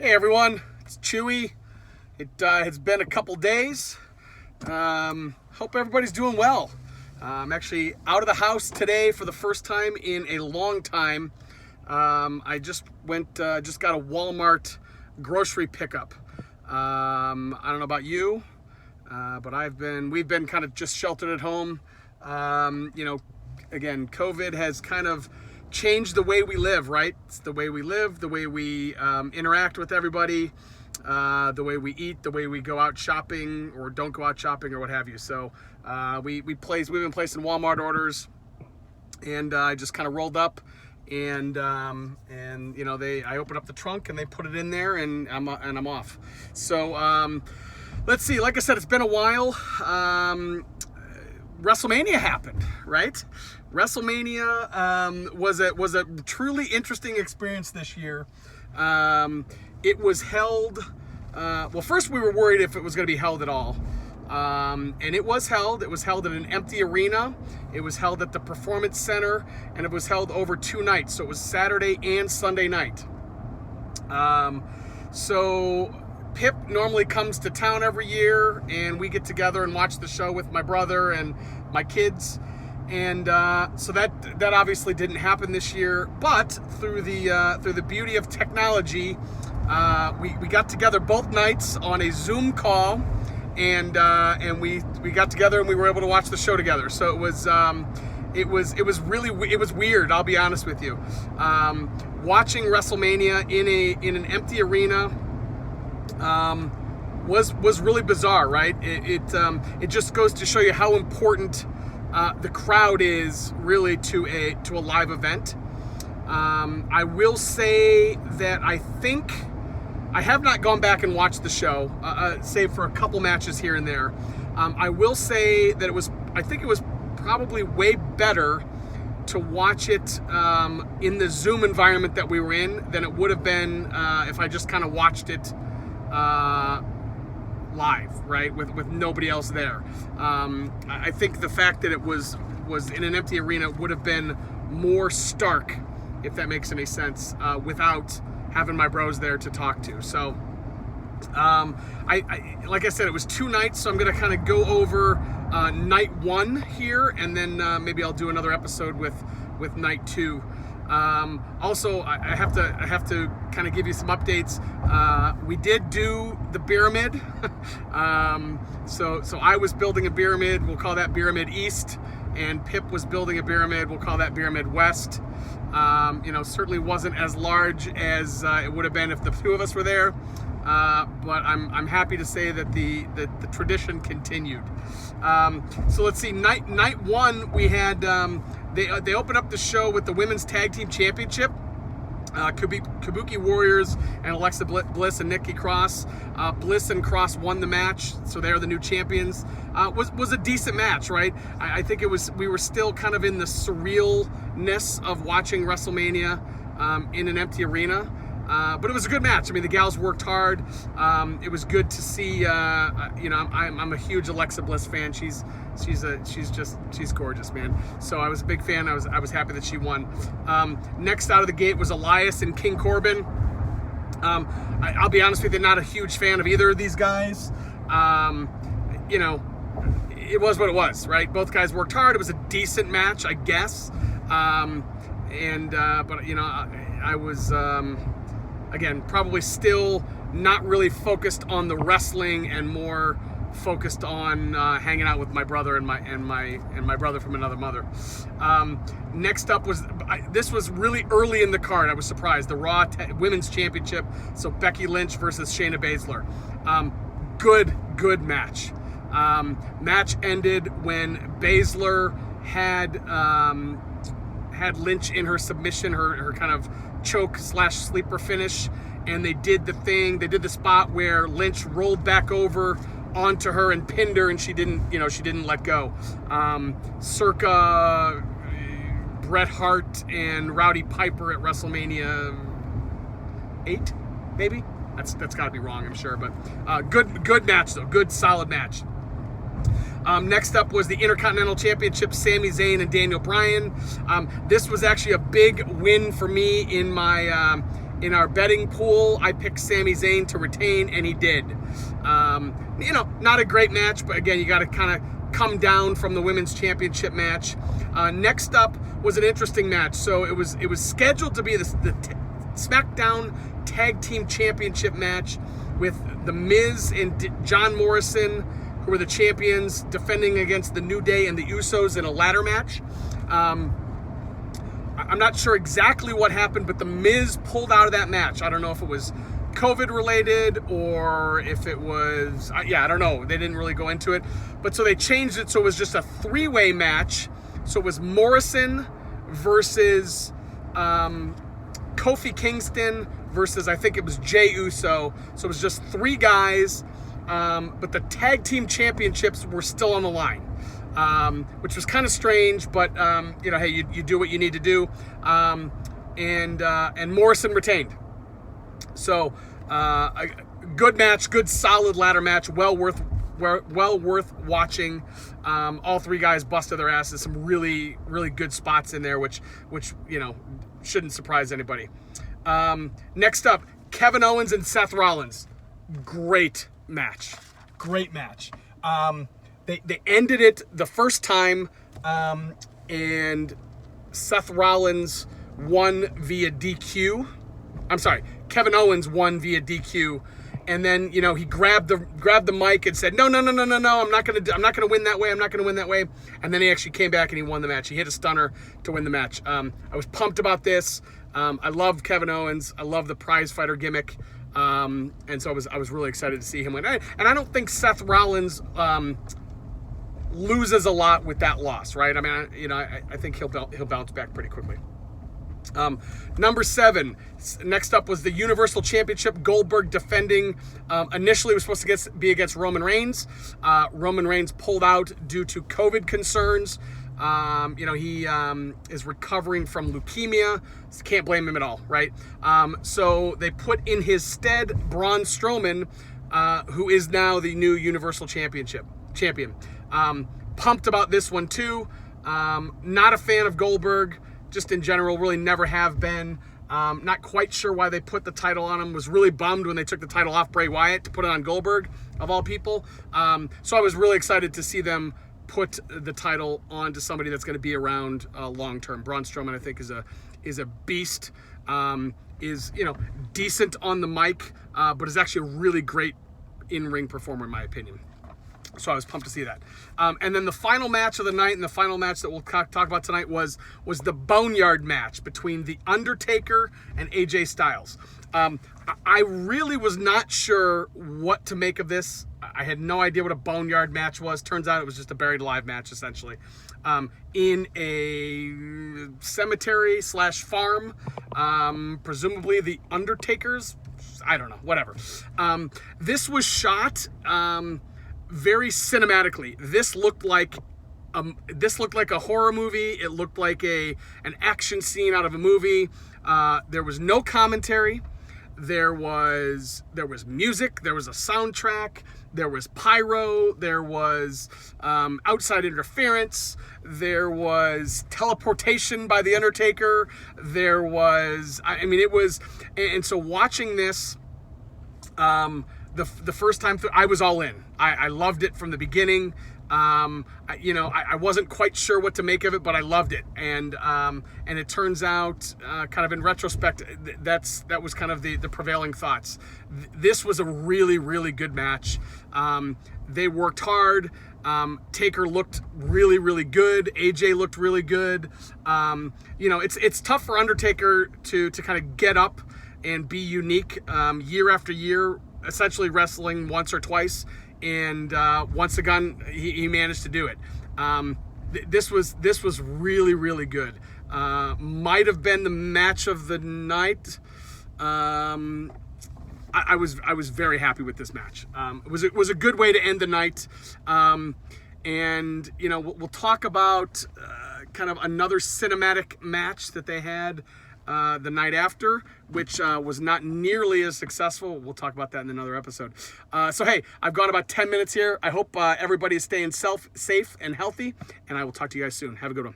Hey everyone, it's Chewie. It has been a couple days. Hope everybody's doing well. I'm actually out of the house today for the first time in a long time. I just got a Walmart grocery pickup. I don't know about you, but we've been kind of just sheltered at home. Again, COVID has kind of changed the way we live, right? It's the way we live, the way we interact with everybody, the way we eat, the way we go out shopping or don't go out shopping or what have you. So we've been placing Walmart orders, and I just kind of rolled up, and I opened up the trunk and they put it in there, and I'm off. So let's see. Like I said, it's been a while. WrestleMania happened, right? WrestleMania was a truly interesting experience this year. It was held. Well, first we were worried if it was going to be held at all, and it was held. It was held in an empty arena. It was held at the Performance Center, and it was held over 2 nights. So it was Saturday and Sunday night. So Pip normally comes to town every year, and we get together and watch the show with my brother and my kids. And so that obviously didn't happen this year. But through the beauty of technology, we got together both nights on a Zoom call, and we got together and we were able to watch the show together. So it was weird. I'll be honest with you. Watching WrestleMania in an empty arena was really bizarre, right? It just goes to show you how important the crowd is really to a live event. I will say that I think I have not gone back and watched the show, save for a couple matches here and there. I will say that I think it was probably way better to watch it in the Zoom environment that we were in than it would have been if I just kind of watched it live, right, with nobody else there. I think the fact that it was in an empty arena would have been more stark, if that makes any sense, without having my bros there to talk to. So I like I said, it was 2 nights, so I'm going to kind of go over night 1 here, and then maybe I'll do another episode with night 2. Also, I have to kind of give you some updates. We did do the pyramid. So I was building a pyramid. We'll call that Pyramid East, and Pip was building a pyramid. We'll call that Pyramid West. Certainly wasn't as large as it would have been if the 2 of us were there. But I'm happy to say that the tradition continued. So let's see. Night 1 we had. They opened up the show with the Women's Tag Team Championship. Kabuki Warriors and Alexa Bliss and Nikki Cross. Bliss and Cross won the match, so they're the new champions. Was a decent match, right? I think we were still kind of in the surrealness of watching WrestleMania in an empty arena. But it was a good match. I mean, the gals worked hard. It was good to see. I'm a huge Alexa Bliss fan. She's gorgeous, man. So I was a big fan. I was happy that she won. Next out of the gate was Elias and King Corbin. I'll be honest with you, not a huge fan of either of these guys. It was what it was, right? Both guys worked hard. It was a decent match, I guess. But I was. Again, probably still not really focused on the wrestling and more focused on hanging out with my brother and my brother from another mother. Next up this was really early in the card. I was surprised. The Raw Women's Championship. So Becky Lynch versus Shayna Baszler. Good match. Match ended when Baszler had Lynch in her submission, her kind of choke / sleeper finish, and they did the spot where Lynch rolled back over onto her and pinned her, and she didn't let go. Circa Bret Hart and Rowdy Piper at WrestleMania 8, maybe? That's got to be wrong, I'm sure, but good match though, good solid match. Next up was the Intercontinental Championship, Sami Zayn and Daniel Bryan. This was actually a big win for me in my In our betting pool, I picked Sami Zayn to retain, and he did. Not a great match, but again, you got to kind of come down from the Women's Championship match. Next up was an interesting match. So it was scheduled to be the SmackDown Tag Team Championship match with The Miz and John Morrison, who were the champions, defending against the New Day and the Usos in a ladder match. I'm not sure exactly what happened, but The Miz pulled out of that match. I don't know if it was COVID related or if it was, I don't know. They didn't really go into it. But so they changed it so it was just a three-way match. So it was Morrison versus Kofi Kingston versus, I think it was Jey Uso. So it was just three guys, but the tag team championships were still on the line. Which was kind of strange, but hey, you do what you need to do, and Morrison retained. So a good match, good solid ladder match, well worth watching. All three guys busted their asses. Some really good spots in there, which shouldn't surprise anybody. Next up, Kevin Owens and Seth Rollins. Great match. They ended it the first time, and Seth Rollins won via DQ. I'm sorry, Kevin Owens won via DQ, and then he grabbed the mic and said, "No, I'm not gonna win that way. And then he actually came back and he won the match. He hit a stunner to win the match. I was pumped about this. I love Kevin Owens. I love the prize fighter gimmick, and so I was really excited to see him win. And I don't think Seth Rollins loses a lot with that loss, right? I mean, I think he'll bounce back pretty quickly. Number 7. Next up was the Universal Championship. Goldberg defending. Initially, it was supposed to be against Roman Reigns. Roman Reigns pulled out due to COVID concerns. He is recovering from leukemia. So can't blame him at all, right? So they put in his stead Braun Strowman, who is now the new Universal champion. Pumped about this one too. Not a fan of Goldberg, just in general, really never have been. Not quite sure why they put the title on him. Was really bummed when they took the title off Bray Wyatt to put it on Goldberg, of all people. So I was really excited to see them put the title on to somebody that's going to be around long term. Braun Strowman, I think, is a beast. Is decent on the mic, but is actually a really great in-ring performer, in my opinion. So I was pumped to see that. And then the final match of the night, and the final match that we'll talk about tonight was the Boneyard match between The Undertaker and AJ Styles. I really was not sure what to make of this. I had no idea what a Boneyard match was. Turns out it was just a buried alive match, essentially. In a cemetery/farm, presumably The Undertaker's. I don't know, whatever. This was shot very cinematically. This looked like a horror movie. It looked like an action scene out of a movie. There was no commentary. There was music. There was a soundtrack. There was pyro. There was outside interference. There was teleportation by The Undertaker. There was, it was, and so watching this, the first time through, I was all in. I loved it from the beginning. I wasn't quite sure what to make of it, but I loved it. And it turns out, kind of in retrospect, that was kind of the prevailing thoughts. This was a really, really good match. They worked hard. Taker looked really, really good. AJ looked really good. It's tough for Undertaker to kind of get up and be unique year after year, essentially wrestling once or twice. And once again, he managed to do it. This was really, really good. Might have been the match of the night. I was very happy with this match. It was a good way to end the night. And we'll talk about kind of another cinematic match that they had the night after, which was not nearly as successful. We'll talk about that in another episode. So hey, I've gone about 10 minutes here. I hope everybody is staying safe and healthy, and I will talk to you guys soon. Have a good one.